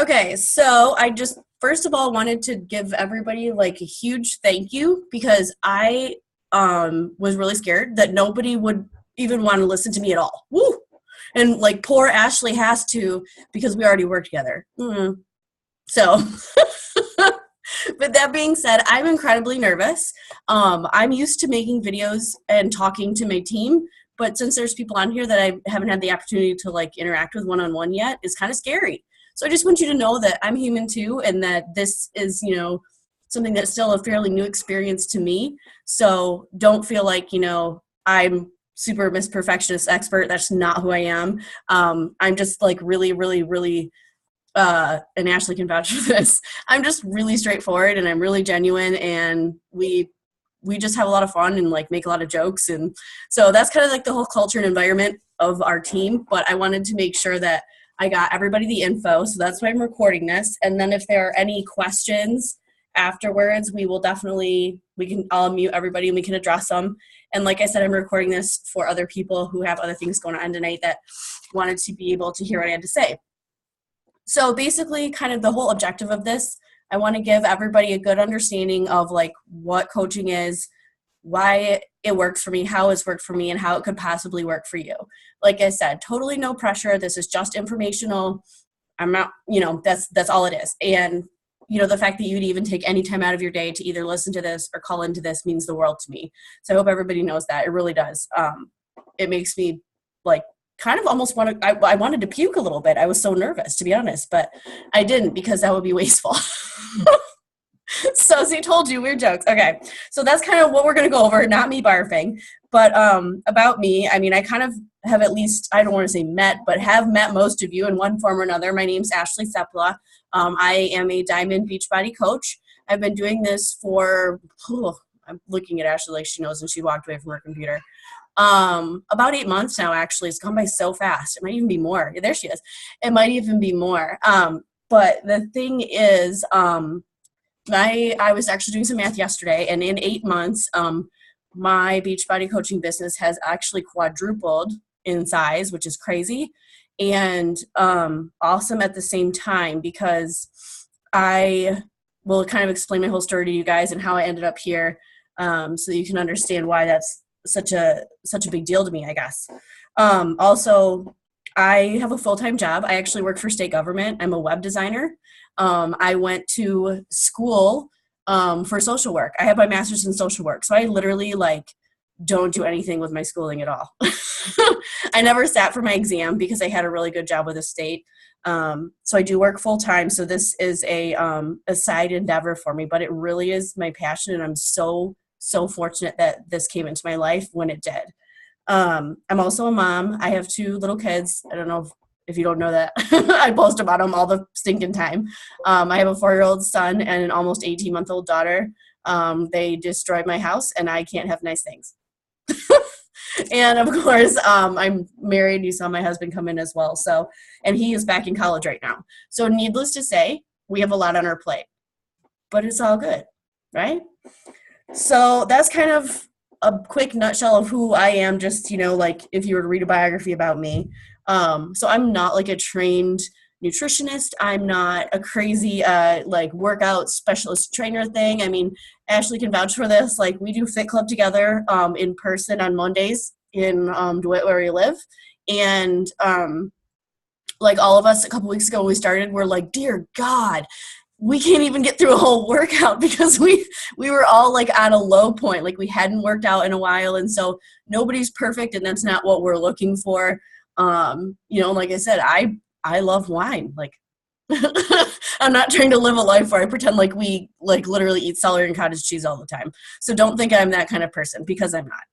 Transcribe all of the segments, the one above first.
Okay, so I just first of all wanted to give everybody like a huge thank you because I was really scared that nobody would even want to listen to me at all. Woo! And like poor Ashley has to because we already work together. So, but that being said, I'm incredibly nervous. I'm used to making videos and talking to my team, but since there's people on here that I haven't had the opportunity to like interact with one-on-one yet, it's kind of scary. So I just want you to know that I'm human too, and that this is, something that's still a fairly new experience to me. So don't feel like, I'm super Miss Perfectionist expert. That's not who I am. I'm just like really, really, really and Ashley can vouch for this. I'm just really straightforward and I'm really genuine, and we just have a lot of fun and like make a lot of jokes, and so that's kind of like the whole culture and environment of our team. But I wanted to make sure that I got everybody the info, so that's why I'm recording this. And then if there are any questions afterwards, I'll mute everybody and we can address them. And like I said, I'm recording this for other people who have other things going on tonight that wanted to be able to hear what I had to say. So basically, kind of the whole objective of this, I want to give everybody a good understanding of like what coaching is, why it works for me, how it's worked for me, and how it could possibly work for you. Like I said, totally no pressure. This is just informational. I'm not, that's all it is. And, the fact that you'd even take any time out of your day to either listen to this or call into this means the world to me. So I hope everybody knows that. It really does. It makes me like kind of almost I wanted to puke a little bit. I was so nervous, to be honest, but I didn't because that would be wasteful. So, see, told you, weird jokes. Okay, so that's kind of what we're going to go over, not me barfing. But about me, I mean, I kind of have at least, I don't want to say met, but have met most of you in one form or another. My name's Ashley Sepla. I am a Diamond Beachbody coach. I've been doing this for, I'm looking at Ashley like she knows and she walked away from her computer. About 8 months now, actually. It's gone by so fast. It might even be more. There she is. It might even be more. But the thing is, I was actually doing some math yesterday, and in 8 months, my Beachbody coaching business has actually quadrupled in size, which is crazy and awesome at the same time, because I will kind of explain my whole story to you guys and how I ended up here, so you can understand why that's such a big deal to me, I guess. Also, I have a full-time job. I actually work for state government. I'm a web designer. I went to school for social work. I have my master's in social work. So I literally don't do anything with my schooling at all. I never sat for my exam because I had a really good job with the state. So I do work full time. So this is a side endeavor for me, but it really is my passion. And I'm so fortunate that this came into my life when it did. I'm also a mom. I have 2 little kids. I don't know if you don't know that. I post about them all the stinking time. I have a 4-year-old son and an almost 18-month-old daughter. They destroyed my house, and I can't have nice things. And of course, I'm married. You saw my husband come in as well. So, and he is back in college right now. So needless to say, we have a lot on our plate, but it's all good, right? So that's kind of a quick nutshell of who I am, just, if you were to read a biography about me. So I'm not like a trained nutritionist. I'm not a crazy, workout specialist trainer thing. I mean, Ashley can vouch for this. Like, we do Fit Club together, in person on Mondays in, DeWitt, where we live. And, all of us a couple weeks ago when we started, we're like, dear God, we can't even get through a whole workout because we were all on a low point. Like, we hadn't worked out in a while. And so nobody's perfect, and that's not what we're looking for. Like I said, I love wine. I'm not trying to live a life where I pretend like we literally eat celery and cottage cheese all the time. So don't think I'm that kind of person, because I'm not.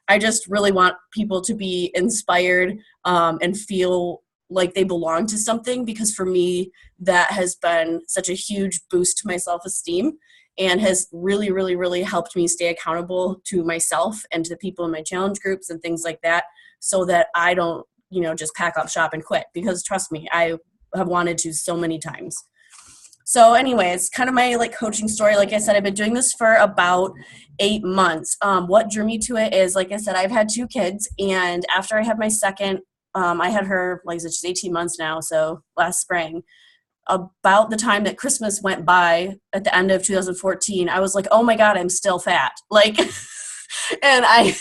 I just really want people to be inspired, and feel like they belong to something, because for me, that has been such a huge boost to my self-esteem and has really, really, really helped me stay accountable to myself and to the people in my challenge groups and things like that, so that I don't, just pack up shop and quit, because trust me, I have wanted to so many times. So anyways, kind of my coaching story. Like I said, I've been doing this for about 8 months. What drew me to it is, like I said, I've had 2 kids, and after I had my second, I had her, like I said, she's 18 months now, so last spring. about the time that Christmas went by at the end of 2014, I was like, oh my God, I'm still fat. Like, and I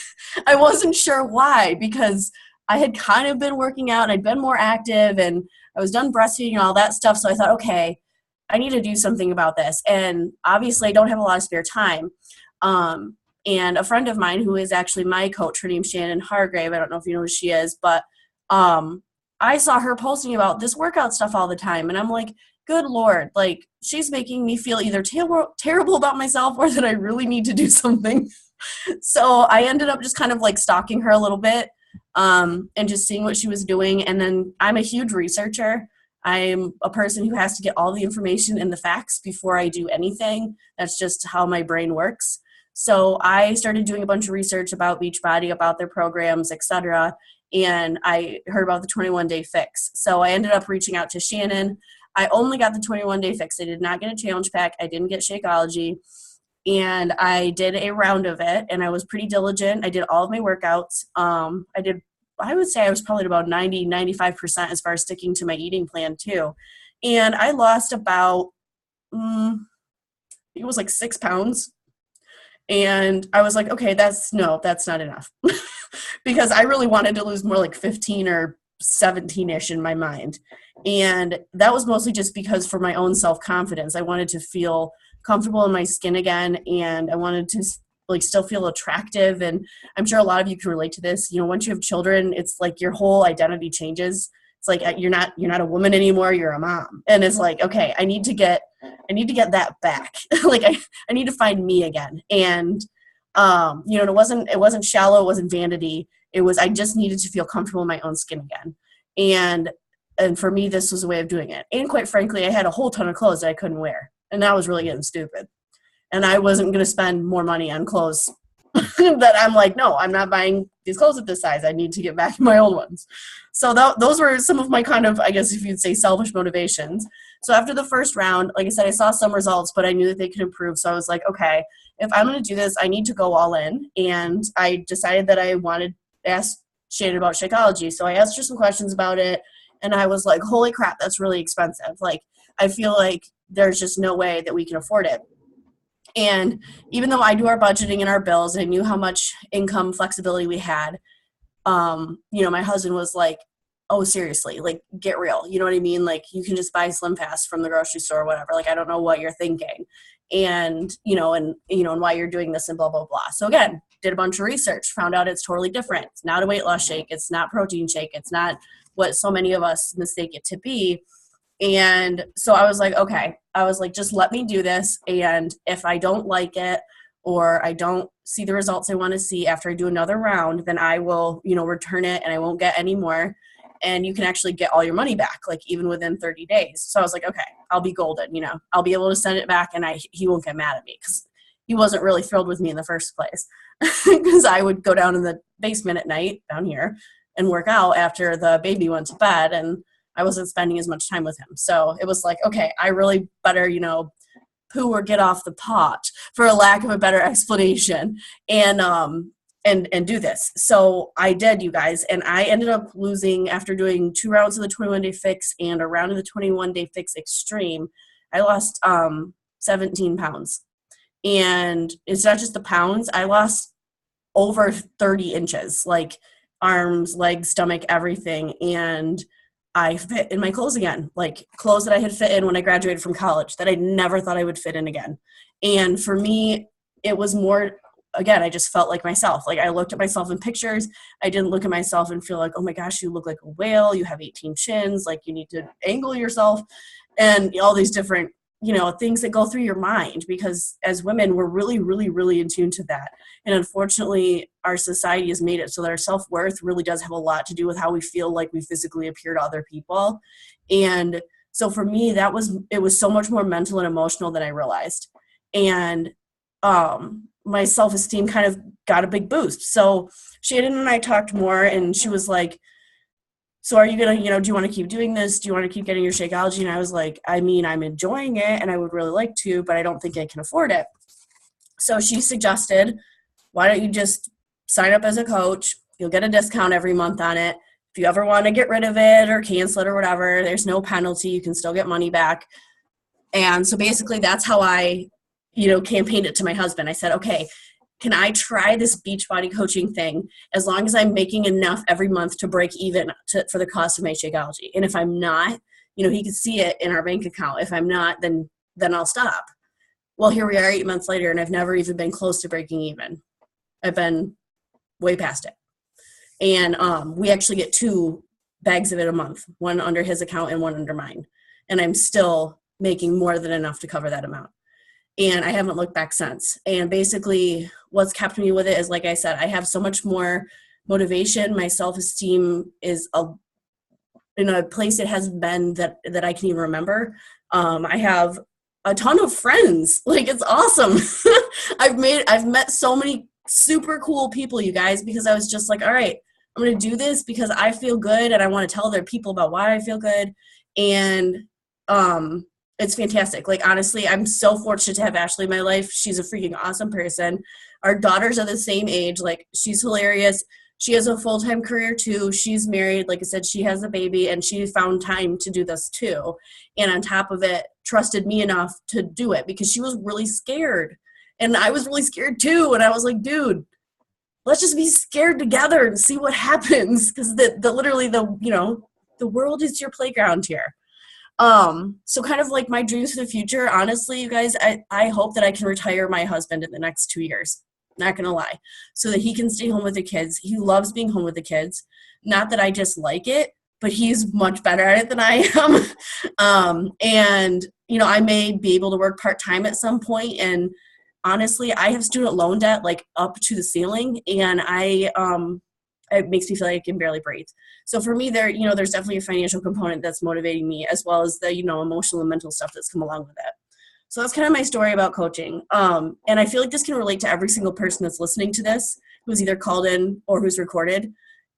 wasn't sure why, because I had kind of been working out and I'd been more active and I was done breastfeeding and all that stuff. So I thought, okay, I need to do something about this. And obviously I don't have a lot of spare time. And a friend of mine who is actually my coach, her name's Shannon Hargrave. I don't know if you know who she is, but I saw her posting about this workout stuff all the time. And I'm like, good Lord, like she's making me feel either terrible about myself or that I really need to do something. So I ended up just kind of like stalking her a little bit and just seeing what she was doing. And then I'm a huge researcher. I'm a person who has to get all the information and the facts before I do anything. That's just how my brain works. So I started doing a bunch of research about Beachbody, about their programs, etc. And I heard about the 21-day fix. So I ended up reaching out to Shannon. I only got the 21-day fix. I did not get a challenge pack. I didn't get Shakeology. And I did a round of it, and I was pretty diligent. I did all of my workouts. I would say I was probably about 95% as far as sticking to my eating plan too. And I lost about, it was like 6 pounds. And I was like, okay, that's not enough. Because I really wanted to lose more like 15 or 17-ish in my mind. And that was mostly just because for my own self-confidence, I wanted to feel comfortable in my skin again. And I wanted to like still feel attractive. And I'm sure a lot of you can relate to this. You know, once you have children, it's like your whole identity changes. It's like you're not a woman anymore, you're a mom. And it's like, okay, I need to get that back. Like I need to find me again. And you know, it wasn't shallow, it wasn't vanity. It was I just needed to feel comfortable in my own skin again. And for me, this was a way of doing it. And quite frankly, I had a whole ton of clothes that I couldn't wear. And that was really getting stupid. And I wasn't going to spend more money on clothes that I'm like, no, I'm not buying these clothes at this size. I need to get back my old ones. So those were some of my kind of, I guess if you'd say, selfish motivations. So after the first round, like I said, I saw some results, but I knew that they could improve. So I was like, okay, if I'm going to do this, I need to go all in. And I decided that I wanted to ask Shannon about Shakeology. So I asked her some questions about it. And I was like, holy crap, that's really expensive. Like, I feel like there's just no way that we can afford it. And even though I do our budgeting and our bills, and I knew how much income flexibility we had, you know, my husband was like, oh, seriously, like, get real. You know what I mean? Like, you can just buy Slim Fast from the grocery store or whatever. Like, I don't know what you're thinking. And why you're doing this and blah, blah, blah. So again, did a bunch of research, found out it's totally different. It's not a weight loss shake. It's not protein shake. It's not what so many of us mistake it to be. And so I was like, okay, just let me do this. And if I don't like it or I don't see the results I want to see after I do another round, then I will, return it and I won't get any more. And you can actually get all your money back, like even within 30 days. So I was like, okay, I'll be golden, I'll be able to send it back and he won't get mad at me because he wasn't really thrilled with me in the first place because I would go down in the basement at night down here and work out after the baby went to bed and I wasn't spending as much time with him. So it was like, okay, I really better, poo or get off the pot for a lack of a better explanation and do this. So I did, you guys, and I ended up losing after doing 2 rounds of the 21-day fix and a round of the 21-day fix extreme. I lost 17 pounds. And it's not just the pounds. I lost over 30 inches, like arms, legs, stomach, everything. And I fit in my clothes again, like clothes that I had fit in when I graduated from college that I never thought I would fit in again. And for me, it was more, again, I just felt like myself. Like I looked at myself in pictures. I didn't look at myself and feel like, oh my gosh, you look like a whale. You have 18 chins. Like you need to angle yourself and all these different, things that go through your mind, because as women, we're really, really, really in tune to that. And unfortunately, our society has made it so that our self-worth really does have a lot to do with how we feel like we physically appear to other people. And so for me, it was so much more mental and emotional than I realized. And my self-esteem kind of got a big boost. So Shannon and I talked more and she was like, so are you going to, do you want to keep doing this? Do you want to keep getting your Shakeology? And I was like, I mean, I'm enjoying it and I would really like to, but I don't think I can afford it. So she suggested, why don't you just sign up as a coach? You'll get a discount every month on it. if you ever want to get rid of it or cancel it or whatever, there's no penalty. You can still get money back. And so basically that's how I, campaigned it to my husband. I said, okay, can I try this Beachbody coaching thing as long as I'm making enough every month to break even for the cost of my Shakeology? And if I'm not, he could see it in our bank account. If I'm not, then I'll stop. Well, here we are 8 months later, and I've never even been close to breaking even. I've been way past it. And we actually get 2 bags of it a month, one under his account and one under mine. And I'm still making more than enough to cover that amount. And I haven't looked back since. And basically what's kept me with it is, like I said, I have so much more motivation. My self-esteem is in a place it hasn't been that I can even remember. I have a ton of friends. Like, it's awesome. I've met so many super cool people, you guys, because I was just like, all right, I'm going to do this because I feel good and I want to tell other people about why I feel good. And it's fantastic. Like, honestly, I'm so fortunate to have Ashley in my life. She's a freaking awesome person. Our daughters are the same age. Like, she's hilarious. She has a full-time career too. She's married. Like I said, she has a baby, and she found time to do this too. And on top of it, trusted me enough to do it because she was really scared. And I was really scared too. And I was like, dude, let's just be scared together and see what happens. Because literally the world is your playground here. So kind of like my dreams for the future, honestly, you guys, I hope that I can retire my husband in the next 2 years. Not gonna lie, so that he can stay home with the kids. He loves being home with the kids. Not that I just like it, but he's much better at it than I am. And I may be able to work part-time at some point. And honestly, I have student loan debt like up to the ceiling, and it makes me feel like I can barely breathe. So for me, there's definitely a financial component that's motivating me, as well as the emotional and mental stuff that's come along with it. So that's kind of my story about coaching. And I feel like this can relate to every single person that's listening to this, who's either called in or who's recorded,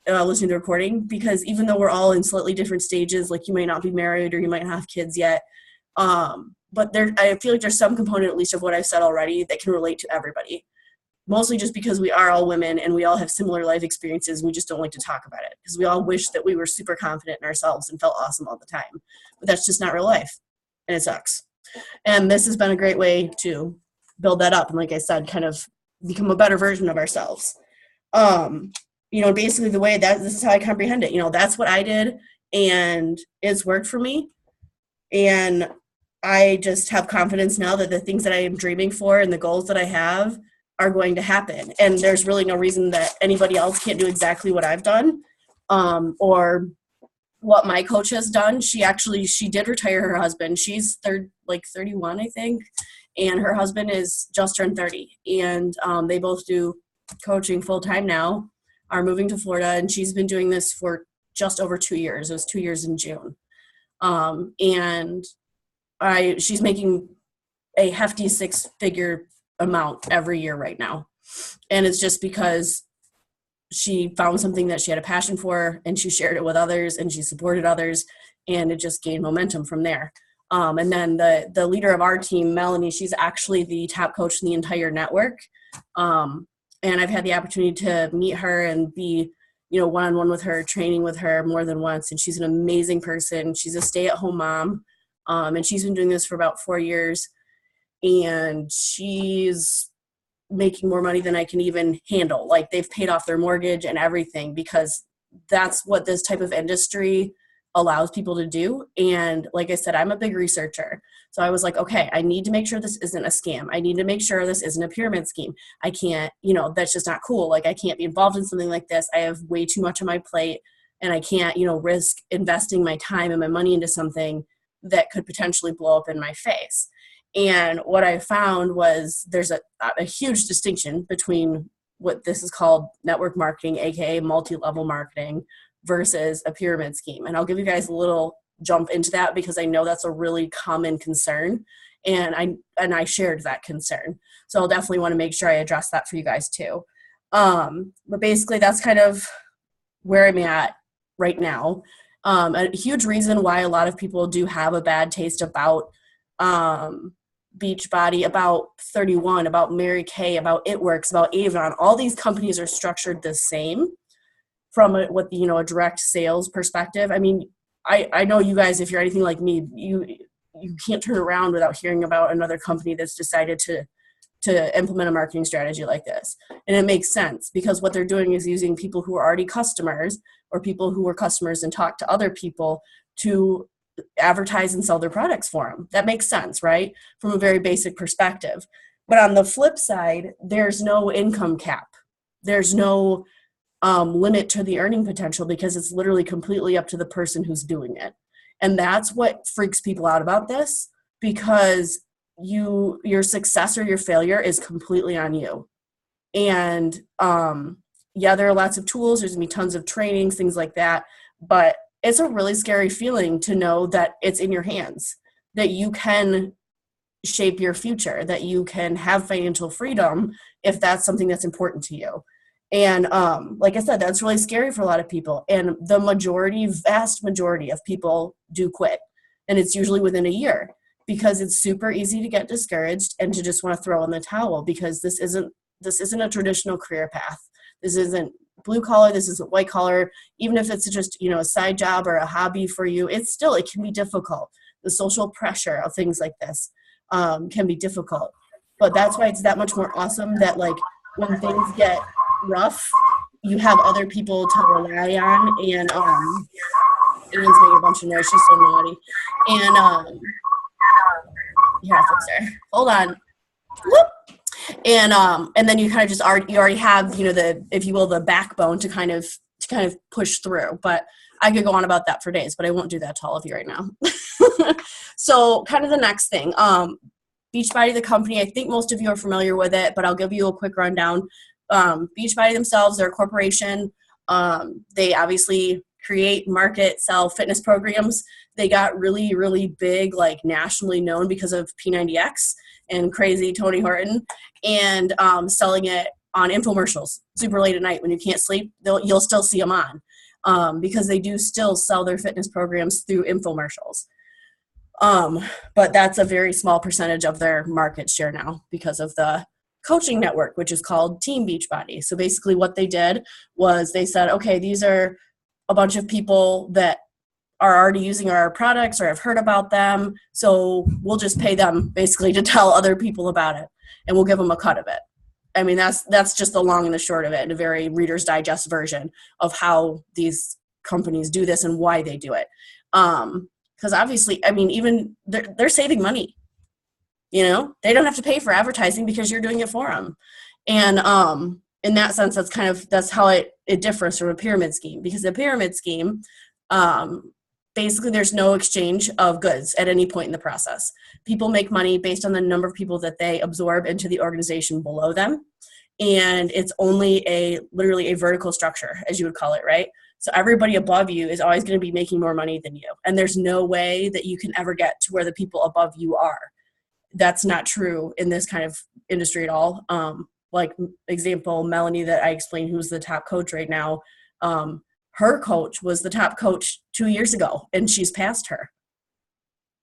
listening to the recording, because even though we're all in slightly different stages, like you might not be married or you might not have kids yet, but I feel like there's some component, at least of what I've said already, that can relate to everybody. Mostly just because we are all women and we all have similar life experiences. We just don't like to talk about it because we all wish that we were super confident in ourselves and felt awesome all the time. But that's just not real life, and it sucks. And this has been a great way to build that up. And like I said, kind of become a better version of ourselves. Basically the way this is how I comprehend it. That's what I did, and it's worked for me. And I just have confidence now that the things that I am dreaming for and the goals that I have are going to happen. And there's really no reason that anybody else can't do exactly what I've done, or what my coach has done. She did retire her husband. She's 31, I think. And her husband is just turned 30. And they both do coaching full time now, are moving to Florida. And she's been doing this for just over 2 years. It was 2 years in June. And she's making a hefty 6-figure amount every year right now. And it's just because she found something that she had a passion for, and she shared it with others, and she supported others, and it just gained momentum from there. And then the leader of our team, Melanie, she's actually the top coach in the entire network. And I've had the opportunity to meet her and be, one-on-one with her, training with her more than once. And she's an amazing person. She's a stay-at-home mom. And she's been doing this for about 4 years. And she's making more money than I can even handle. Like, they've paid off their mortgage and everything, because that's what this type of industry allows people to do. And like I said, I'm a big researcher. So I was like, okay, I need to make sure this isn't a scam. I need to make sure this isn't a pyramid scheme. I can't, that's just not cool. Like, I can't be involved in something like this. I have way too much on my plate, and I can't, risk investing my time and my money into something that could potentially blow up in my face. And what I found was there's a huge distinction between what this is called network marketing, aka multi-level marketing, versus a pyramid scheme. And I'll give you guys a little jump into that, because I know that's a really common concern, and I shared that concern. So I'll definitely want to make sure I address that for you guys too. But basically that's kind of where I'm at right now. A huge reason why a lot of people do have a bad taste about Beachbody, about 31, about Mary Kay, about It Works, about Avon. All these companies are structured the same from a direct sales perspective. I mean, I know you guys, if you're anything like me, you can't turn around without hearing about another company that's decided to implement a marketing strategy like this. And it makes sense because what they're doing is using people who are already customers or people who were customers and talk to other people to advertise and sell their products for them. That makes sense, right? From a very basic perspective. But on the flip side, there's no income cap. There's no limit to the earning potential because it's literally completely up to the person who's doing it. And that's what freaks people out about this, because your success or your failure is completely on you. And yeah, there are lots of tools. There's gonna be tons of trainings, things like that. But it's a really scary feeling to know that it's in your hands, that you can shape your future, that you can have financial freedom if that's something that's important to you. And like I said, that's really scary for a lot of people. And the vast majority of people do quit. And it's usually within a year, because it's super easy to get discouraged and to just want to throw in the towel, because this isn't a traditional career path. This isn't blue collar. This isn't white collar. Even if it's just, a side job or a hobby for you, it can be difficult. The social pressure of things like this can be difficult. But that's why it's that much more awesome that, like, when things get rough, you have other people to rely on. And Anne's making a bunch of noise. She's so naughty. And yeah, fix her. Hold on. Whoop. And then you kind of just already have, if you will, the backbone to kind of push through. But I could go on about that for days, but I won't do that to all of you right now. So kind of the next thing, Beachbody, the company, I think most of you are familiar with it, but I'll give you a quick rundown. Beachbody themselves, they're a corporation. They obviously create, market, sell fitness programs. They got really, really big, like nationally known because of P90X and crazy Tony Horton, and selling it on infomercials super late at night when you can't sleep. You'll still see them on because they do still sell their fitness programs through infomercials. But that's a very small percentage of their market share now because of the coaching network, which is called Team Beachbody. So basically what they did was they said, okay, these are a bunch of people that are already using our products or have heard about them. So we'll just pay them basically to tell other people about it, and we'll give them a cut of it. I mean, that's just the long and the short of it, in a very Reader's Digest version of how these companies do this and why they do it. Because obviously, I mean, even they're saving money. They don't have to pay for advertising because you're doing it for them. And in that sense, that's how it differs from a pyramid scheme, because a pyramid scheme, basically there's no exchange of goods at any point in the process. People make money based on the number of people that they absorb into the organization below them. And it's only literally a vertical structure, as you would call it, right? So everybody above you is always going to be making more money than you. And there's no way that you can ever get to where the people above you are. That's not true in this kind of industry at all. Like example, Melanie that I explained, who's the top coach right now, her coach was the top coach 2 years ago, and she's passed her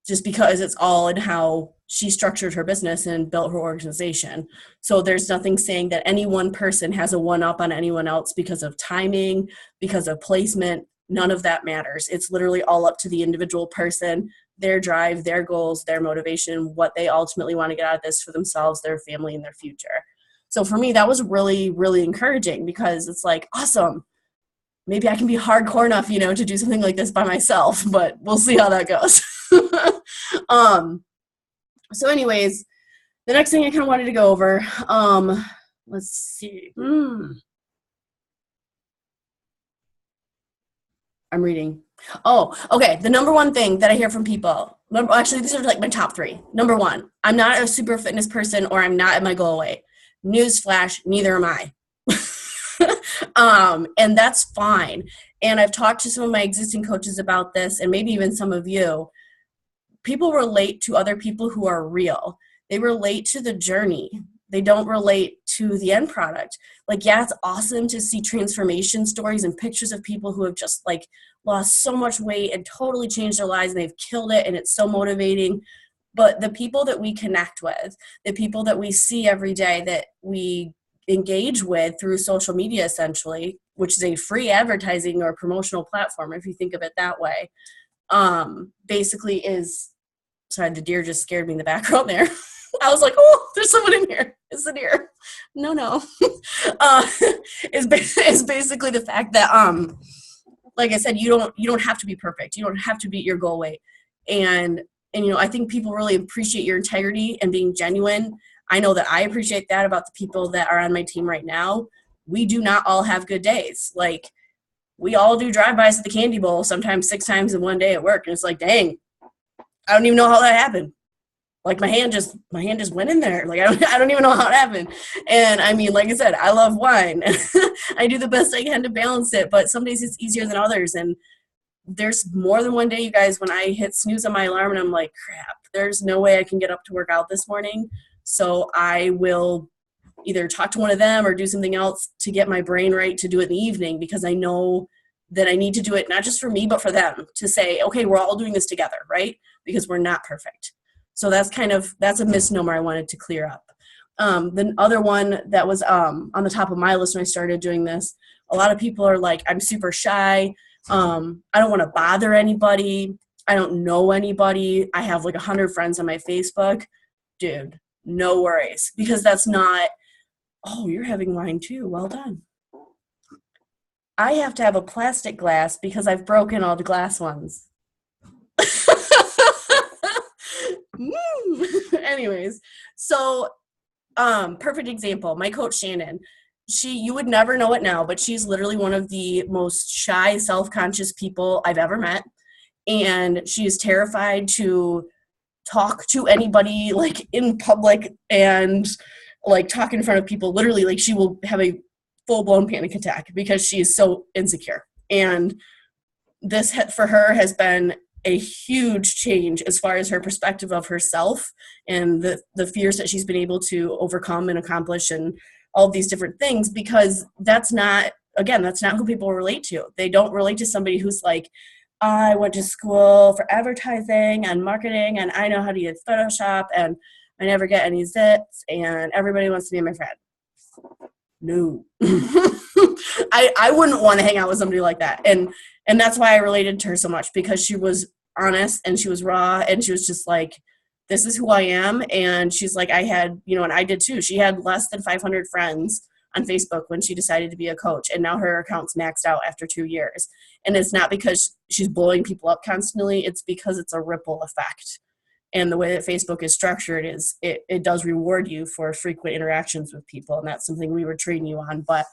just because it's all in how she structured her business and built her organization. So there's nothing saying that any one person has a one-up on anyone else because of timing, because of placement. None of that matters. It's literally all up to the individual person, their drive, their goals, their motivation, what they ultimately want to get out of this for themselves, their family, and their future. So for me, that was really, really encouraging, because it's like, awesome. Maybe I can be hardcore enough, to do something like this by myself, but we'll see how that goes. So anyways, the next thing I kind of wanted to go over, let's see. I'm reading. Oh, okay. The number one thing that I hear from people, actually, these are like my top three. Number one, I'm not a super fitness person, or I'm not at my goal weight. Newsflash, neither am I. And that's fine. And I've talked to some of my existing coaches about this, and maybe even some of you. People relate to other people who are real. They relate to the journey. They don't relate to the end product. Like, yeah, it's awesome to see transformation stories and pictures of people who have just like lost so much weight and totally changed their lives, and they've killed it, and it's so motivating. But the people that we connect with, the people that we see every day that we engage with through social media, essentially, which is a free advertising or promotional platform, if you think of it that way, basically is, sorry, the deer just scared me in the background there. I was like, oh, there's someone in here. It's the deer. No. Is basically the fact that, like I said, you don't have to be perfect. You don't have to beat your goal weight. And I think people really appreciate your integrity and being genuine. I know that I appreciate that about the people that are on my team right now. We do not all have good days. Like, we all do drive-bys at the candy bowl, sometimes 6 times in one day at work. And it's like, dang, I don't even know how that happened. Like, my hand just went in there. Like, I don't even know how it happened. And I mean, like I said, I love wine. I do the best I can to balance it, but some days it's easier than others. And there's more than one day, you guys, when I hit snooze on my alarm and I'm like, crap, there's no way I can get up to work out this morning. So I will either talk to one of them or do something else to get my brain right to do it in the evening, because I know that I need to do it not just for me, but for them, to say, okay, we're all doing this together, right? Because we're not perfect. So that's a misnomer I wanted to clear up. The other one that was on the top of my list when I started doing this, a lot of people are like, I'm super shy. I don't want to bother anybody. I don't know anybody. I have like 100 friends on my Facebook. Dude, no worries, because that's not, oh, you're having wine too. Well done. I have to have a plastic glass because I've broken all the glass ones. Anyways, so perfect example, my coach Shannon, you would never know it now, but she's literally one of the most shy, self-conscious people I've ever met. And she is terrified to talk to anybody like in public and like talk in front of people. Literally, like, she will have a full-blown panic attack because she is so insecure. And this for her has been a huge change as far as her perspective of herself and the fears that she's been able to overcome and accomplish and all of these different things, because that's not who people relate to. They don't relate to somebody who's like, I went to school for advertising and marketing and I know how to use Photoshop and I never get any zits and everybody wants to be my friend. No. I wouldn't want to hang out with somebody like that. And that's why I related to her so much, because she was honest and she was raw and she was just like, this is who I am. And she's like, I had, and I did too. She had less than 500 friends on Facebook when she decided to be a coach. And now her account's maxed out after 2 years. And it's not because she's blowing people up constantly. It's because it's a ripple effect. And the way that Facebook is structured is it does reward you for frequent interactions with people. And that's something we were training you on. But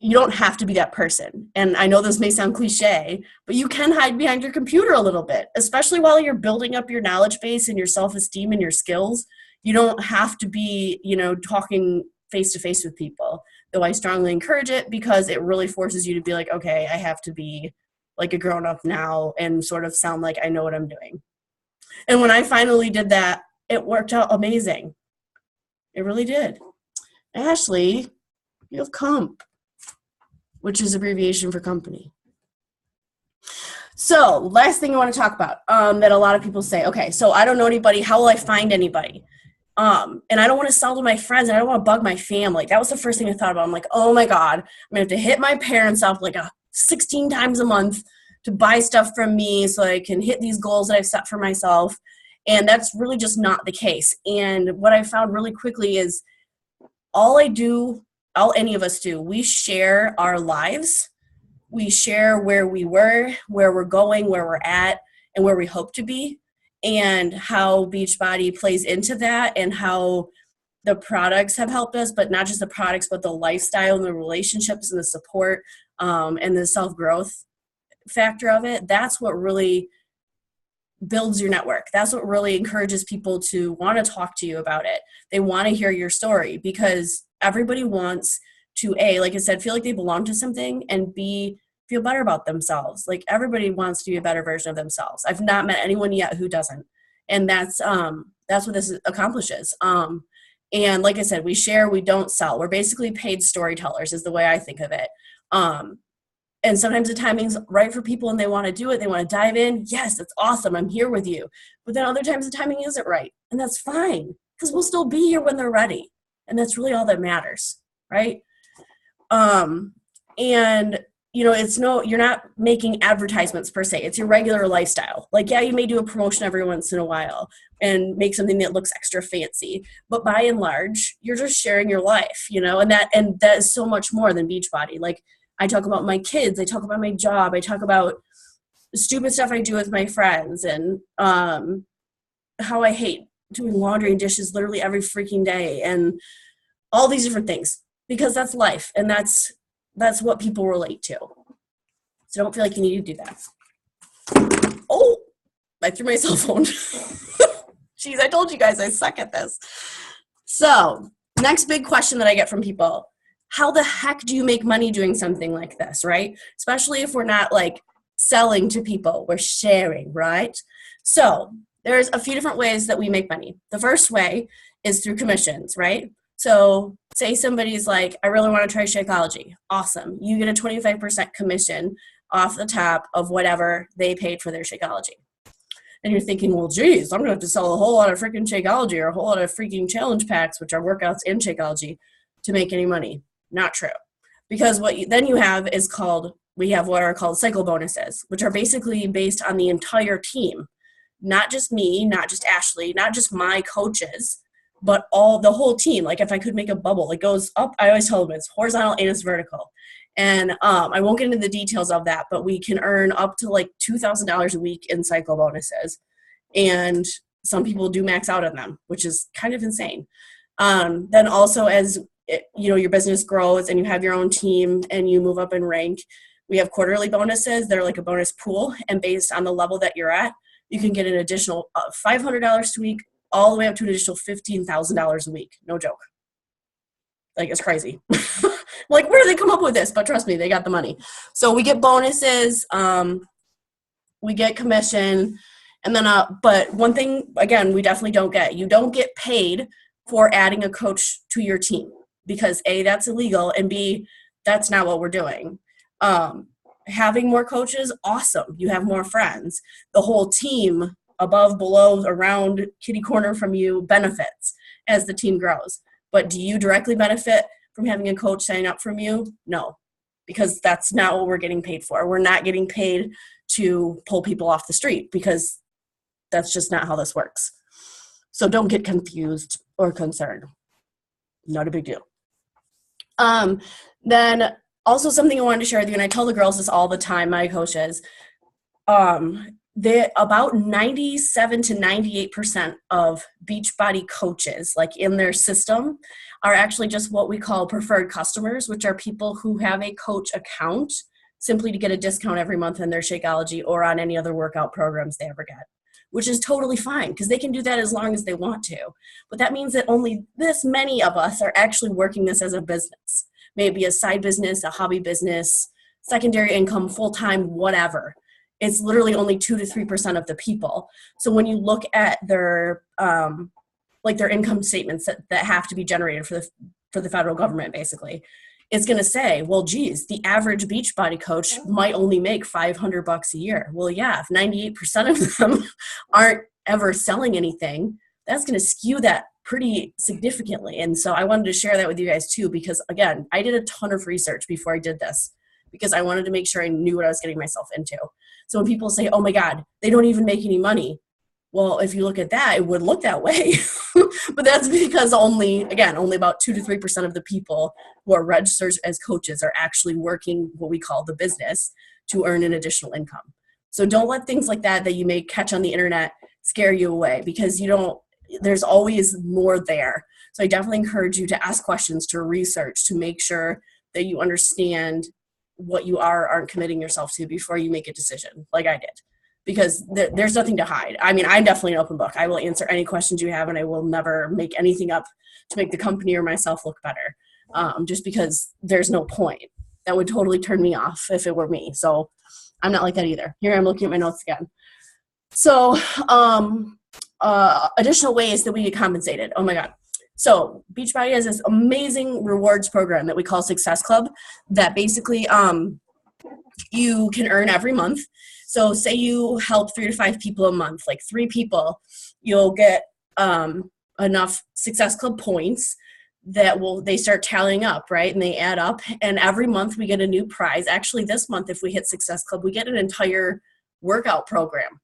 you don't have to be that person. And I know this may sound cliche, but you can hide behind your computer a little bit, especially while you're building up your knowledge base and your self-esteem and your skills. You don't have to be, talking face-to-face with people, though I strongly encourage it, because it really forces you to be like, okay, I have to be like a grown-up now and sort of sound like I know what I'm doing. And when I finally did that, it worked out amazing. It really did. Ashley, you have COMP, which is abbreviation for company. So last thing I want to talk about that a lot of people say, okay, so I don't know anybody. How will I find anybody? And I don't want to sell to my friends and I don't want to bug my family. That was the first thing I thought about. I'm like, oh my God, I'm going to have to hit my parents up like 16 times a month to buy stuff from me so I can hit these goals that I've set for myself. And that's really just not the case. And what I found really quickly is all any of us do, we share our lives. We share where we were, where we're going, where we're at, and where we hope to be, and how Beachbody plays into that, and how the products have helped us, but not just the products, but the lifestyle and the relationships and the support and the self-growth factor of it. That's what really builds your network. That's what really encourages people to want to talk to you about it. They want to hear your story, because everybody wants to, A, like I said, feel like they belong to something, and B, feel better about themselves. Like, everybody wants to be a better version of themselves. I've not met anyone yet who doesn't. And that's what this accomplishes. And like I said, we share, we don't sell. We're basically paid storytellers is the way I think of it. And sometimes the timing's right for people and they want to do it. They want to dive in. Yes, that's awesome. I'm here with you. But then other times the timing isn't right. And that's fine, because we'll still be here when they're ready. And that's really all that matters. right? And you're not making advertisements per se. It's your regular lifestyle. Like, yeah, you may do a promotion every once in a while and make something that looks extra fancy, but by and large, you're just sharing your life, and that is so much more than Beachbody. Like, I talk about my kids, I talk about my job, I talk about the stupid stuff I do with my friends, and how I hate doing laundry and dishes literally every freaking day, and all these different things, because that's life, and that's what people relate to. So don't feel like you need to do that. Oh, I threw my cell phone. Jeez, I told you guys I suck at this. So next big question that I get from people: how the heck do you make money doing something like this, right? Especially if we're not like selling to people, we're sharing, right? So there's a few different ways that we make money. The first way is through commissions, right? So say somebody's like, I really want to try Shakeology. Awesome. You get a 25% commission off the top of whatever they paid for their Shakeology. And you're thinking, well, geez, I'm going to have to sell a whole lot of freaking Shakeology or a whole lot of freaking challenge packs, which are workouts in Shakeology, to make any money. Not true. Because then you have we have what are called cycle bonuses, which are basically based on the entire team. Not just me, not just Ashley, not just my coaches, but the whole team. Like, if I could make a bubble, it goes up. I always tell them it's horizontal and it's vertical. And I won't get into the details of that, but we can earn up to like $2,000 a week in cycle bonuses. And some people do max out on them, which is kind of insane. Then also, as your business grows and you have your own team and you move up in rank, we have quarterly bonuses. They're like a bonus pool. And based on the level that you're at, you can get an additional $500 a week, all the way up to an additional $15,000 a week. No joke. Like, it's crazy. Like, where do they come up with this? But trust me, they got the money. So we get bonuses, we get commission, and then, but one thing, again, we definitely don't get. You don't get paid for adding a coach to your team, because A, that's illegal, and B, that's not what we're doing. Having more coaches, awesome. You have more friends. The whole team, above, below, around, kitty corner from you, benefits as the team grows. But do you directly benefit from having a coach sign up from you? No, because that's not what we're getting paid for. We're not getting paid to pull people off the street, because that's just not how this works. So don't get confused or concerned. Not a big deal. Then also something I wanted to share with you, and I tell the girls this all the time, my coaches, about 97 to 98% of Beachbody coaches, like in their system, are actually just what we call preferred customers, which are people who have a coach account simply to get a discount every month in their Shakeology or on any other workout programs they ever get, which is totally fine, because they can do that as long as they want to. But that means that only this many of us are actually working this as a business, maybe a side business, a hobby business, secondary income, full-time, whatever. It's literally only 2 to 3% of the people. So when you look at their their income statements that have to be generated for the federal government, basically, it's going to say, well, geez, the average Beachbody coach might only make $500 a year. Well, yeah, if 98% of them aren't ever selling anything, that's going to skew that pretty significantly. And so I wanted to share that with you guys too, because again, I did a ton of research before I did this, because I wanted to make sure I knew what I was getting myself into. So when people say, oh my God, they don't even make any money. Well, if you look at that, it would look that way. But that's because only about 2 to 3% of the people who are registered as coaches are actually working what we call the business to earn an additional income. So don't let things like that you may catch on the internet scare you away, because there's always more there. So I definitely encourage you to ask questions, to research, to make sure that you understand what you aren't committing yourself to before you make a decision, like I did. Because there's nothing to hide. I mean, I'm definitely an open book. I will answer any questions you have, and I will never make anything up to make the company or myself look better, just because there's no point. That would totally turn me off if it were me. So I'm not like that either. Here I'm looking at my notes again. So additional ways that we get compensated. Oh my God. So Beachbody has this amazing rewards program that we call Success Club that basically you can earn every month. So say you help 3 to 5 people a month, like 3 people, you'll get enough Success Club points they start tallying up, right? And they add up, and every month we get a new prize. Actually, this month, if we hit Success Club, we get an entire workout program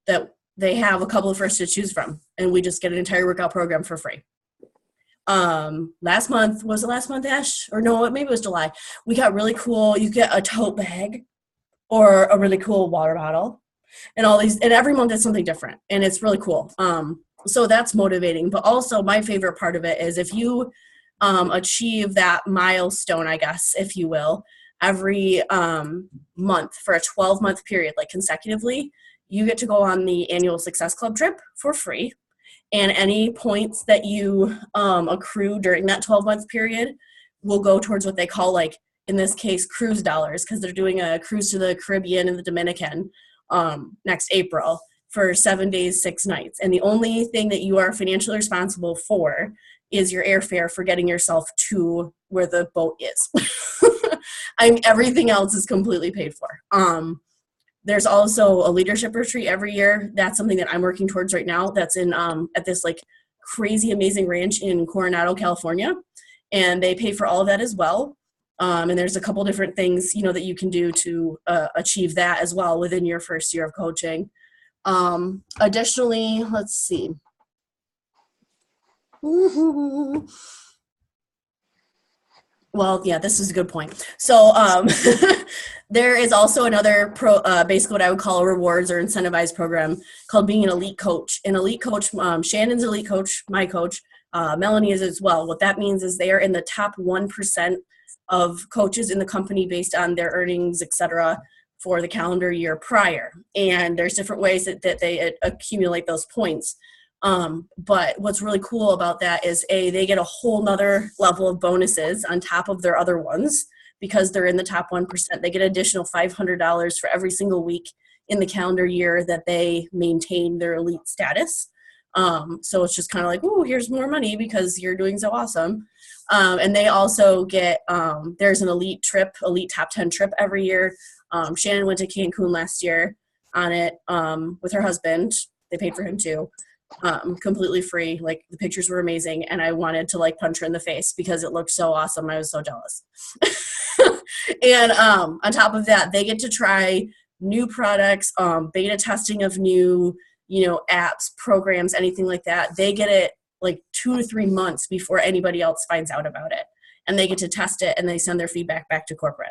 that they have a couple of firsts to choose from, and we just get an entire workout program for free. Last month, was it last month, Ash? Or no, maybe it was July. We got really cool, you get a tote bag or a really cool water bottle, and all these, and every month it's something different, and it's really cool. So that's motivating. But also my favorite part of it is if you achieve that milestone, I guess, if you will, every month for a 12-month period, like consecutively, you get to go on the annual Success Club trip for free. And any points that you accrue during that 12-month period will go towards what they call, like, in this case, cruise dollars, because they're doing a cruise to the Caribbean and the Dominican next April for 7 days, 6 nights. And the only thing that you are financially responsible for is your airfare for getting yourself to where the boat is. Everything else is completely paid for. There's also a leadership retreat every year. That's something that I'm working towards right now. That's in at this like crazy amazing ranch in Coronado, California. And they pay for all of that as well. And there's a couple different things, that you can do to achieve that as well within your first year of coaching. Additionally, let's see. Well, yeah, this is a good point. So there is also another basically what I would call a rewards or incentivized program called being an elite coach. An elite coach, Shannon's elite coach, my coach, Melanie is as well. What that means is they are in the top 1% of coaches in the company based on their earnings, et cetera, for the calendar year prior. And there's different ways that they accumulate those points. But what's really cool about that is they get a whole nother level of bonuses on top of their other ones because they're in the top 1%. They get additional $500 for every single week in the calendar year that they maintain their elite status. So it's just kind of like, oh, here's more money because you're doing so awesome. And they also get, there's an elite top 10 trip every year. Shannon went to Cancun last year on it with her husband. They paid for him too. Completely free. Like, the pictures were amazing, and I wanted to like punch her in the face because it looked so awesome. I was so jealous. And on top of that, they get to try new products, beta testing of new, apps, programs, anything like that. They get it like 2 to 3 months before anybody else finds out about it, and they get to test it, and they send their feedback back to corporate.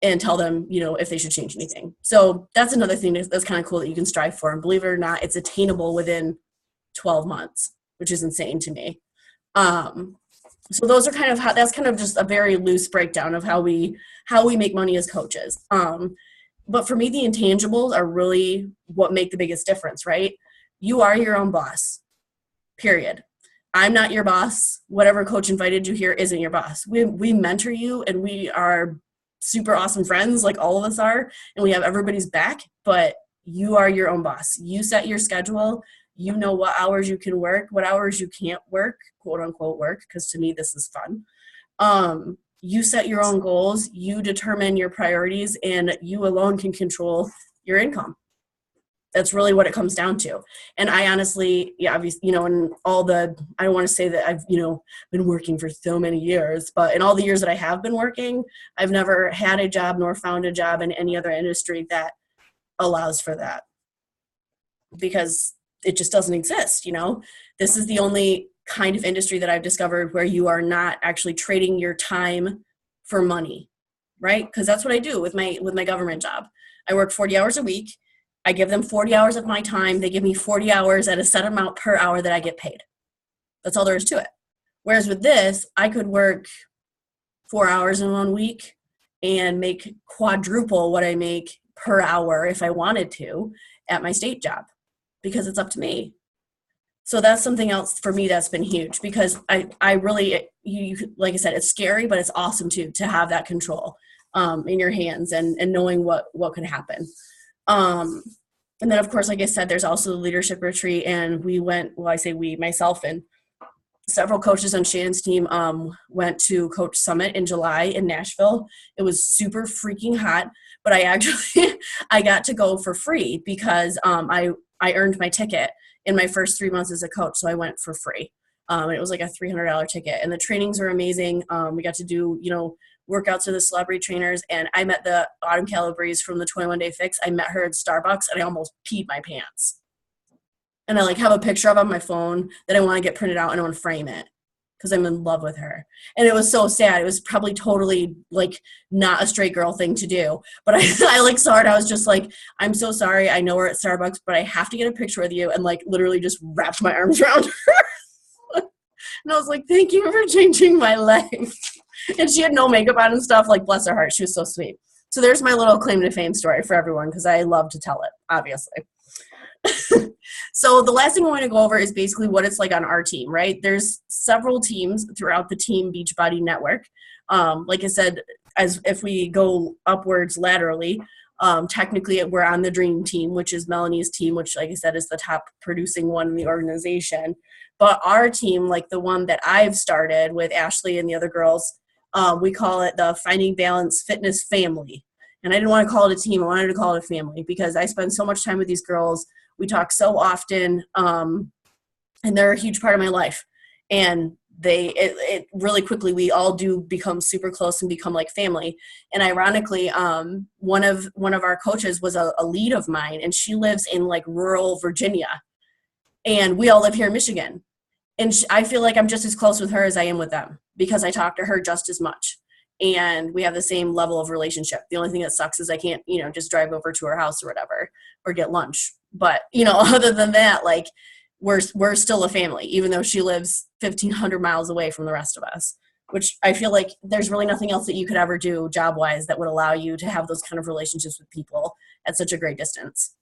And tell them, if they should change anything. So that's another thing that's kind of cool that you can strive for. And believe it or not, it's attainable within 12 months, which is insane to me. So those are that's kind of just a very loose breakdown of how we make money as coaches. But for me, the intangibles are really what make the biggest difference, right? You are your own boss, period. I'm not your boss. Whatever coach invited you here isn't your boss. We mentor you, and we are super awesome friends, like all of us are, and we have everybody's back, but you are your own boss. You set your schedule. You know what hours you can work, what hours you can't work, quote unquote work, because to me this is fun. You set your own goals, you determine your priorities, and you alone can control your income. That's really what it comes down to. And I honestly, obviously, in all the, I don't want to say that I've, been working for so many years, but in all the years that I have been working, I've never had a job nor found a job in any other industry that allows for that, because it just doesn't exist. This is the only kind of industry that I've discovered where you are not actually trading your time for money, right? Because that's what I do with my government job. I work 40 hours a week. I give them 40 hours of my time. They give me 40 hours at a set amount per hour that I get paid. That's all there is to it. Whereas with this, I could work 4 hours in 1 week and make quadruple what I make per hour if I wanted to at my state job, because it's up to me. So that's something else for me that's been huge, because I really, like I said, it's scary, but it's awesome too, to have that control in your hands and knowing what could happen. And then, of course, like I said, there's also the leadership retreat, and we went, well, I say we, myself and several coaches on Shannon's team went to Coach Summit in July in Nashville. It was super freaking hot, but I got to go for free because I earned my ticket in my first 3 months as a coach, so I went for free. And it was like a $300 ticket. And the trainings were amazing. We got to do, workouts with the celebrity trainers. And I met the Autumn Calabrese from the 21 Day Fix. I met her at Starbucks and I almost peed my pants. And I like have a picture of on my phone that I want to get printed out and I want to frame it because I'm in love with her. And it was so sad. It was probably totally like not a straight girl thing to do. But I like saw it. I was just like, I'm so sorry. I know we're at Starbucks, but I have to get a picture with you. And like literally just wrapped my arms around her. And I was like, thank you for changing my life. And she had no makeup on and stuff. Like, bless her heart. She was so sweet. So there's my little claim to fame story for everyone because I love to tell it, obviously. So the last thing I want to go over is basically what it's like on our team, right? There's several teams throughout the Team Beachbody network. Like I said, as if we go upwards laterally, technically we're on the dream team, which is Melanie's team, which like I said is the top producing one in the organization. But our team, like the one that I've started with Ashley and the other girls, we call it the Finding Balance Fitness Family. And I didn't want to call it a team. I wanted to call it a family because I spend so much time with these girls. We talk so often, and they're a huge part of my life. And it really quickly, we all do become super close and become like family. And ironically, one of our coaches was a lead of mine, and she lives in like rural Virginia. And we all live here in Michigan. And I feel like I'm just as close with her as I am with them because I talk to her just as much. And we have the same level of relationship. The only thing that sucks is I can't, just drive over to her house or whatever, or get lunch. But, other than that, like we're still a family, even though she lives 1,500 miles away from the rest of us, which I feel like there's really nothing else that you could ever do job-wise that would allow you to have those kind of relationships with people at such a great distance.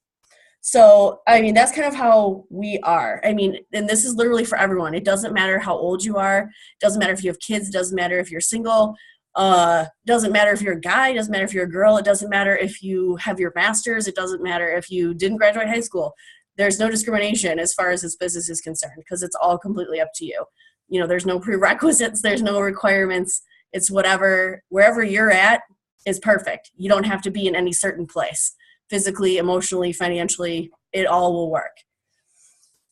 So, that's kind of how we are. And this is literally for everyone. It doesn't matter how old you are. It doesn't matter if you have kids. It doesn't matter if you're single. Doesn't matter if you're a guy. It doesn't matter if you're a girl. It doesn't matter if you have your master's. It doesn't matter if you didn't graduate high school. There's no discrimination as far as this business is concerned because it's all completely up to you. There's no prerequisites. There's no requirements. It's wherever you're at is perfect. You don't have to be in any certain place. Physically, emotionally, financially, it all will work.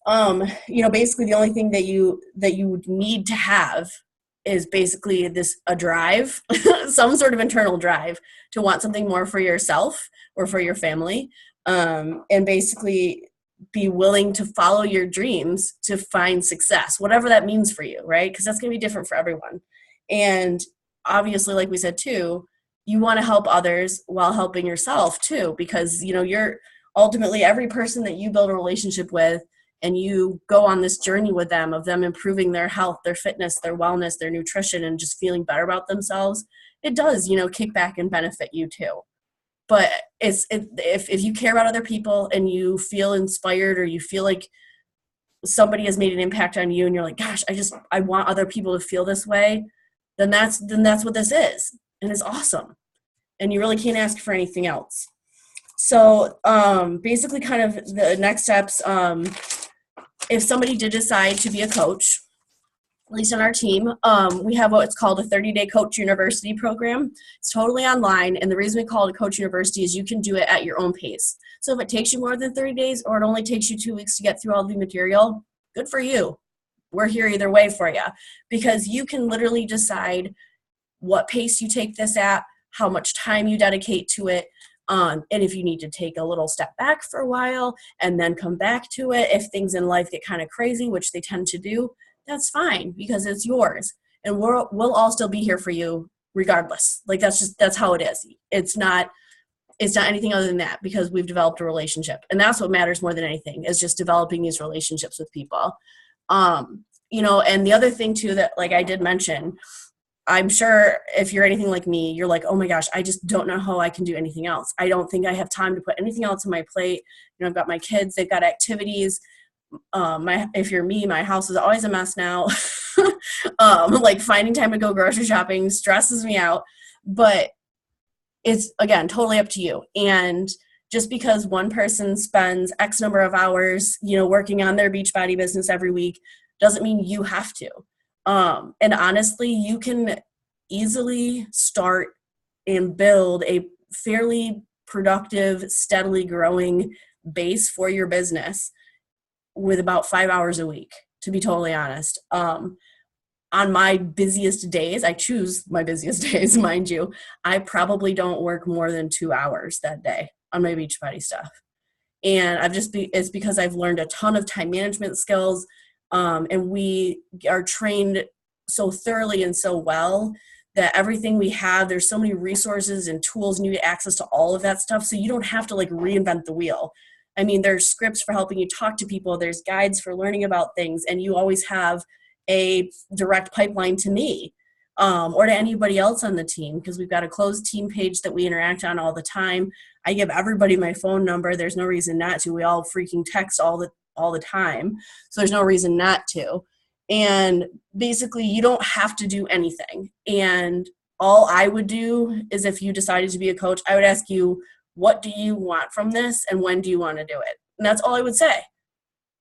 Basically the only thing that you would need to have is basically a drive, some sort of internal drive to want something more for yourself or for your family, and basically be willing to follow your dreams to find success, whatever that means for you, right? Because that's going to be different for everyone. And obviously, like we said too, you want to help others while helping yourself too, because you're ultimately every person that you build a relationship with and you go on this journey with them of them improving their health, their fitness, their wellness, their nutrition, and just feeling better about themselves, it does, kick back and benefit you too. But if you care about other people and you feel inspired or you feel like somebody has made an impact on you and you're like, gosh, I want other people to feel this way, then that's what this is. And it's awesome. And you really can't ask for anything else. So basically kind of the next steps, if somebody did decide to be a coach, at least on our team, we have what's called a 30-day Coach University program. It's totally online. And the reason we call it a Coach University is you can do it at your own pace. So if it takes you more than 30 days or it only takes you 2 weeks to get through all the material, good for you. We're here either way for you because you can literally decide what pace you take this at, how much time you dedicate to it, and if you need to take a little step back for a while and then come back to it, if things in life get kind of crazy, which they tend to do, that's fine because it's yours. And we'll all still be here for you regardless. Like that's how it is. It's not anything other than that because we've developed a relationship. And that's what matters more than anything is just developing these relationships with people. And the other thing too that like I did mention, I'm sure if you're anything like me, you're like, oh my gosh, I just don't know how I can do anything else. I don't think I have time to put anything else on my plate. I've got my kids, they've got activities. If you're me, my house is always a mess now. Like finding time to go grocery shopping stresses me out, but it's again, totally up to you. And just because one person spends X number of hours, working on their Beachbody business every week doesn't mean you have to. And honestly, you can easily start and build a fairly productive, steadily growing base for your business with about 5 hours a week, to be totally honest. On my busiest days, I choose my busiest days, mind you, I probably don't work more than 2 hours that day on my Beachbody stuff. And it's because I've learned a ton of time management skills, and we are trained so thoroughly and so well that everything we have, there's so many resources and tools, and you get access to all of that stuff, so you don't have to like reinvent the wheel. I mean, there's scripts for helping you talk to people, there's guides for learning about things, and you always have a direct pipeline to me, or to anybody else on the team, because we've got a closed team page that we interact on all the time. I give everybody my phone number. There's no reason not to. We all freaking text all the time, so there's no reason not to. And basically, you don't have to do anything. And all I would do is, if you decided to be a coach, I would ask you, what do you want from this, and when do you want to do it? And that's all I would say.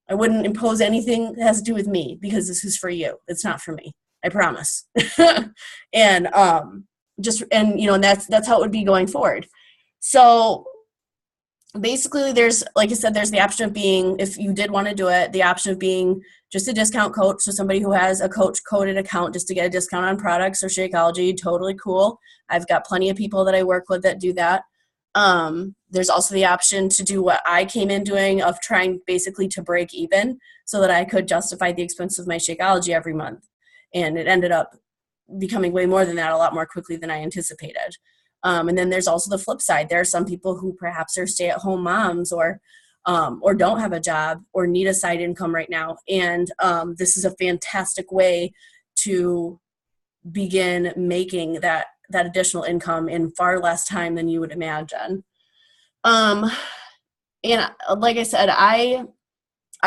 I wouldn't impose anything that has to do with me, because this is for you. It's not for me. I promise. And and that's how it would be going forward. So basically, there's, like I said, there's the option of being, if you did want to do it, the option of being just a discount coach. So somebody who has a coach coded account just to get a discount on products or Shakeology, totally cool. I've got plenty of people that I work with that do that. There's also the option to do what I came in doing, of trying basically to break even so that I could justify the expense of my Shakeology every month. And it ended up becoming way more than that, a lot more quickly than I anticipated. And then there's also the flip side. There are some people who perhaps are stay-at-home moms, or don't have a job, or need a side income right now. And this is a fantastic way to begin making that additional income in far less time than you would imagine. And like I said, I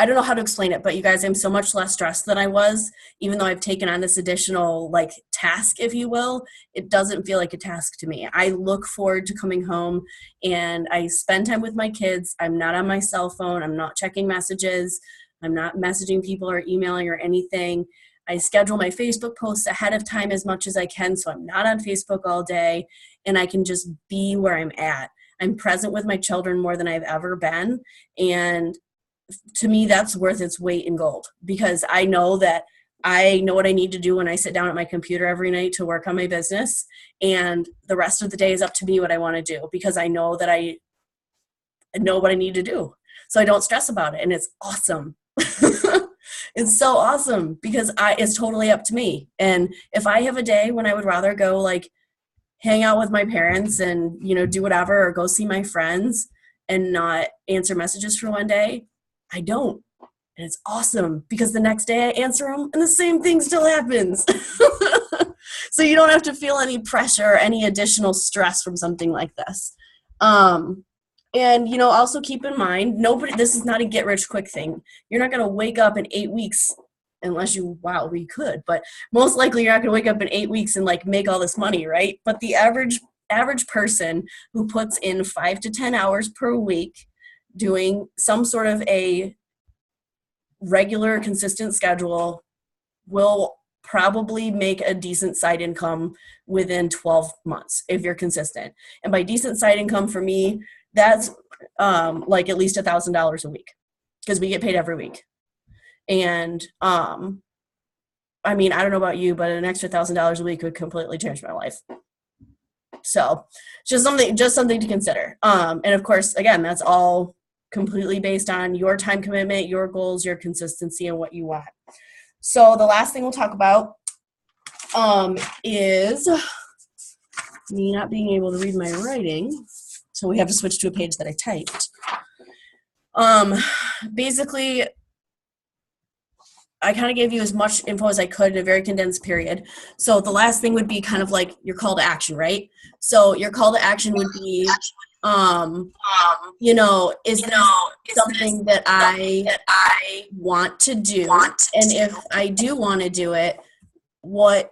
don't know how to explain it, but you guys, I'm so much less stressed than I was, even though I've taken on this additional like task, if you will. It doesn't feel like a task to me. I look forward to coming home and I spend time with my kids. I'm not on my cell phone. I'm not checking messages. I'm not messaging people or emailing or anything. I schedule my Facebook posts ahead of time as much as I can, so I'm not on Facebook all day, and I can just be where I'm at. I'm present with my children more than I've ever been, and to me, that's worth its weight in gold, because I know that I know what I need to do when I sit down at my computer every night to work on my business, and the rest of the day is up to me what I want to do, because I know that I know what I need to do. So I don't stress about it, and it's awesome. It's so awesome, because it's totally up to me. And if I have a day when I would rather go like hang out with my parents and, do whatever, or go see my friends and not answer messages for one day, I don't. And it's awesome, because the next day I answer them and the same thing still happens. So you don't have to feel any pressure or any additional stress from something like this. And, also keep in mind, this is not a get rich quick thing. You're not going to wake up in 8 weeks, unless we could, but most likely you're not going to wake up in 8 weeks and like make all this money, right? But the average person who puts in 5 to 10 hours per week doing some sort of a regular, consistent schedule will probably make a decent side income within 12 months if you're consistent. And by decent side income for me, that's like at least $1,000 a week, because we get paid every week. And I mean, I don't know about you, but an extra $1,000 a week would completely change my life. So just something to consider. And of course, again, that's all completely based on your time commitment, your goals, your consistency, and what you want. So the last thing we'll talk about is me not being able to read my writing. So we have to switch to a page that I typed. Basically, I kind of gave you as much info as I could in a very condensed period. So the last thing would be kind of like your call to action, right? So your call to action would be, is this something that I want to do? And if I do want to do it, at what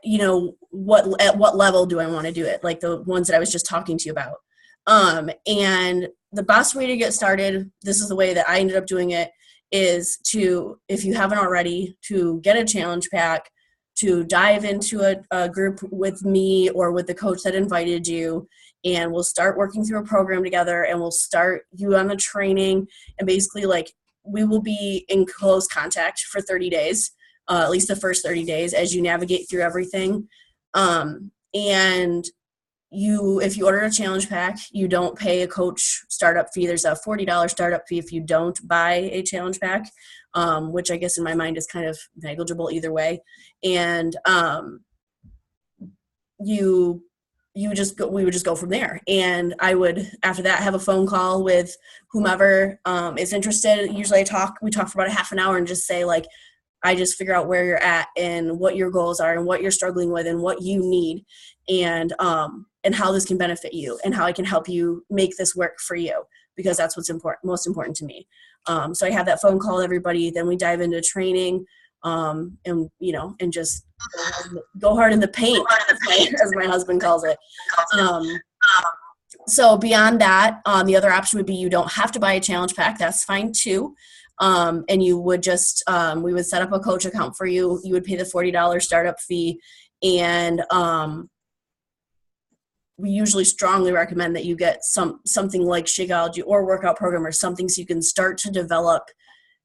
level do I want to do it? Like the ones that I was just talking to you about. And the best way to get started, this is the way that I ended up doing it, is to, if you haven't already, to get a challenge pack, to dive into a group with me or with the coach that invited you, and we'll start working through a program together, and we'll start you on the training, and basically like we will be in close contact for 30 days, at least the first 30 days as you navigate through everything. And if you order a challenge pack, you don't pay a coach startup fee. There's a $40 startup fee if you don't buy a challenge pack, which I guess in my mind is kind of negligible either way. And we would just go from there. And I would, after that, have a phone call with whomever is interested. Usually we talk for about a half an hour and just say, like, I just figure out where you're at and what your goals are and what you're struggling with and what you need, and how this can benefit you and how I can help you make this work for you, because that's what's most important to me. So I have that phone call with everybody. Then we dive into training, and just go hard in the paint, as my husband calls it. So beyond that, the other option would be you don't have to buy a challenge pack. That's fine too. And you would just, we would set up a coach account for you. You would pay the $40 startup fee. And we usually strongly recommend that you get something like Shakeology or workout program or something, so you can start to develop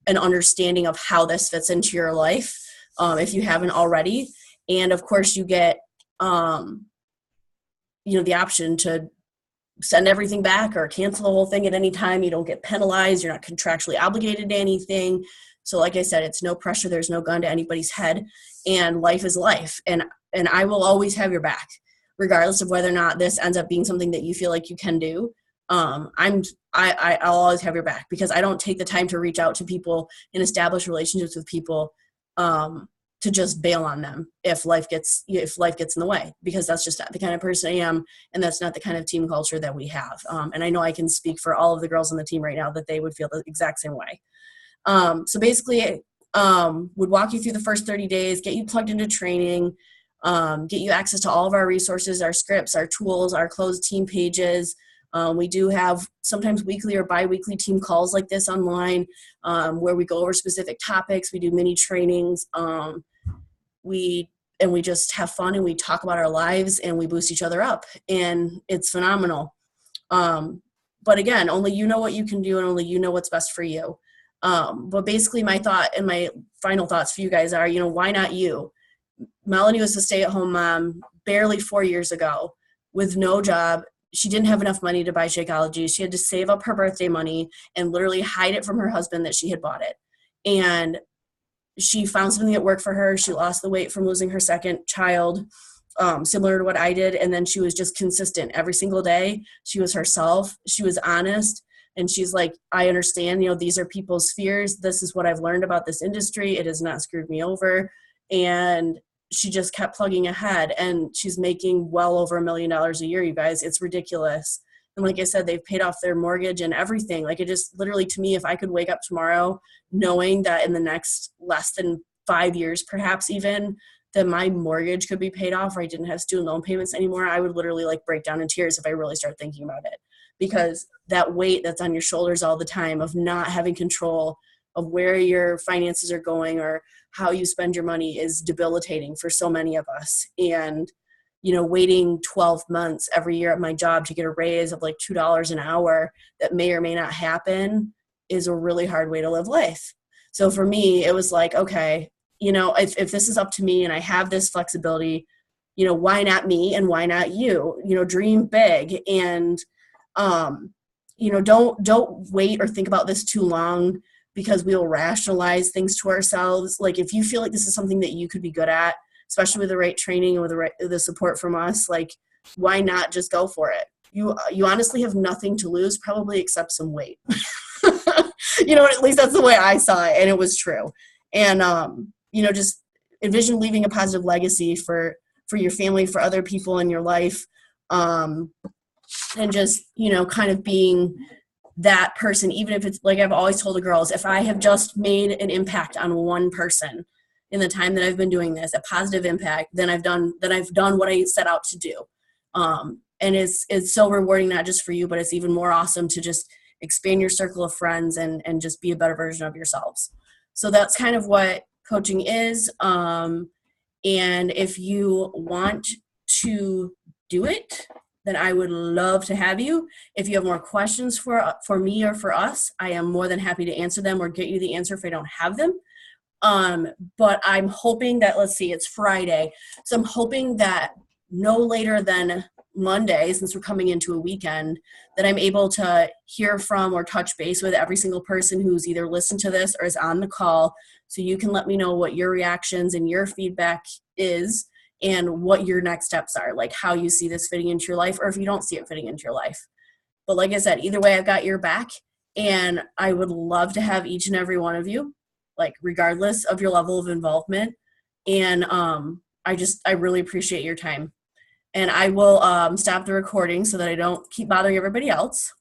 an understanding of how this fits into your life, if you haven't already. And of course you get, the option to send everything back or cancel the whole thing at any time. You don't get penalized. You're not contractually obligated to anything. So like I said, it's no pressure. There's no gun to anybody's head, and life is life. And I will always have your back, regardless of whether or not this ends up being something that you feel like you can do. I'll always have your back, because I don't take the time to reach out to people and establish relationships with people, to just bail on them if life gets in the way, because that's just not the kind of person I am. And that's not the kind of team culture that we have. And I know I can speak for all of the girls on the team right now that they would feel the exact same way. So basically, would walk you through the first 30 days, get you plugged into training, get you access to all of our resources, our scripts, our tools, our closed team pages. We do have sometimes weekly or bi-weekly team calls like this online, where we go over specific topics. We do mini trainings. We just have fun, and we talk about our lives, and we boost each other up, and it's phenomenal. But again, only you know what you can do, and only you know what's best for you. But basically my thought and my final thoughts for you guys are, why not you? Melanie was a stay-at-home mom barely 4 years ago with no job. She didn't have enough money to buy Shakeology. She had to save up her birthday money and literally hide it from her husband that she had bought it. And she found something that worked for her. She lost the weight from losing her second child, similar to what I did. And then she was just consistent every single day. She was herself. She was honest. And she's like, I understand, these are people's fears. This is what I've learned about this industry. It has not screwed me over. And she just kept plugging ahead, and she's making well over $1 million a year, you guys. It's ridiculous. And like I said, they've paid off their mortgage and everything. Like, it just literally, to me, if I could wake up tomorrow knowing that in the next less than 5 years, perhaps even, that my mortgage could be paid off, or I didn't have student loan payments anymore, I would literally break down in tears if I really start thinking about it. Because that weight that's on your shoulders all the time of not having control of where your finances are going or how you spend your money is debilitating for so many of us. And, waiting 12 months every year at my job to get a raise of $2 an hour that may or may not happen is a really hard way to live life. So for me, it was okay, if this is up to me and I have this flexibility, why not me and why not you? Dream big, and, don't wait or think about this too long, because we will rationalize things to ourselves. If you feel like this is something that you could be good at, especially with the right training and with the support from us, why not just go for it? You honestly have nothing to lose, probably, except some weight. At least that's the way I saw it, and it was true. And, just envision leaving a positive legacy for your family, for other people in your life, and just, kind of being that person, even if it's I've always told the girls, if I have just made an impact on one person in the time that I've been doing this, a positive impact, then I've done what I set out to do. And it's so rewarding, not just for you, but it's even more awesome to just expand your circle of friends and just be a better version of yourselves. So that's kind of what coaching is. And if you want to do it, then I would love to have you. If you have more questions for me or for us, I am more than happy to answer them or get you the answer if I don't have them. But I'm hoping that, let's see, it's Friday. So I'm hoping that no later than Monday, since we're coming into a weekend, that I'm able to hear from or touch base with every single person who's either listened to this or is on the call. So you can let me know what your reactions and your feedback is and what your next steps are, like how you see this fitting into your life, or if you don't see it fitting into your life. But like I said, either way, I've got your back, and I would love to have each and every one of you, like regardless of your level of involvement. And I really appreciate your time. And I will stop the recording so that I don't keep bothering everybody else.